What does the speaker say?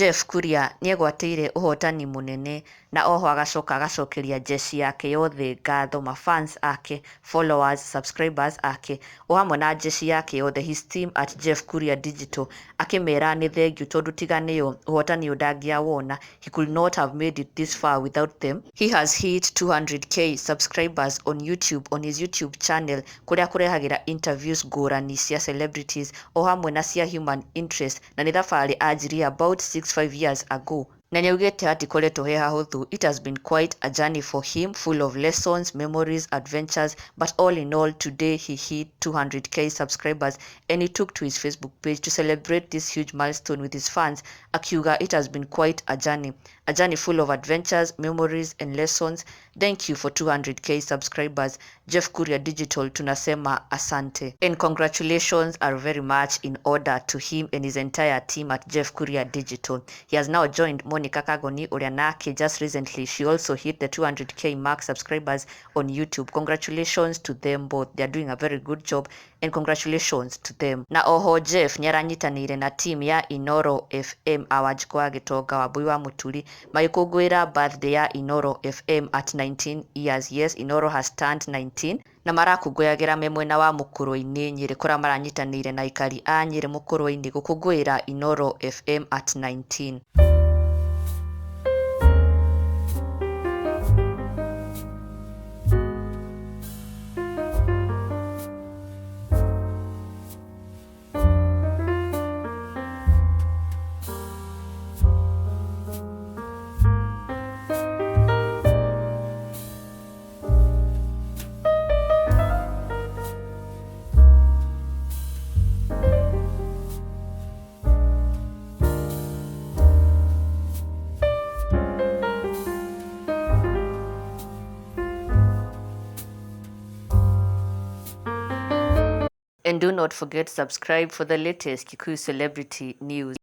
Jeff Kuria nĩegwatĩire ũhotani mũnene na oho agacokeria jeshi yake yothe ngatho, mafans ake, followers, subscribers ake o hamwe na jeshi yake yothe, his team at Jeff Kuria Digital, akĩmera nĩ thengiũ tondũ tiga nĩo ũhotani ũyũ ndangĩawona. He could not have made it this far without them. He has hit 200k subscribers on YouTube, on his YouTube channel, kũrĩa kũrehagĩra interviews ngũrani cia celebrities o hamwe na cia human interest, na nĩ thabarĩ anjirie about 6-5 years ago. Na nĩaugĩte hatikoretwo he hahũthũ. It has been quite a journey for him, full of lessons, memories, adventures, but all in all, today he hit 200k subscribers and he took to his Facebook page to celebrate this huge milestone with his fans. Akiuga it has been quite a journey full of adventures, memories and lessons. Thank you for 200k subscribers. Jeff Kuria Digital, tunasema asante. And congratulations are very much in order to him and his entire team at Jeff Kuria Digital. He has now joined Monica Kagoni ũrĩa nake just recently she also hit the 200k mark subscribers on YouTube. Congratulations to them both. They are doing a very good job and congratulations to them. Na oho Jeff nĩaranyitanĩire na team ya Inoro FM Awanjiko wa Gĩtonga wa Mbui wa Mũturi magĩkũngũĩra birthday ya Inoro FM at 19 years. Yes, Inoro has turned 19 na marakũngũyagĩra me mwena wa Mũkũrũ-inĩ Nyĩrĩ, kũrĩa maranyitanĩire na aikari a Nyĩrĩ Mũkũrũ-inĩ gũkũngũĩra Inoro FM at 19. And do not forget to subscribe for the latest Kikuyu celebrity news.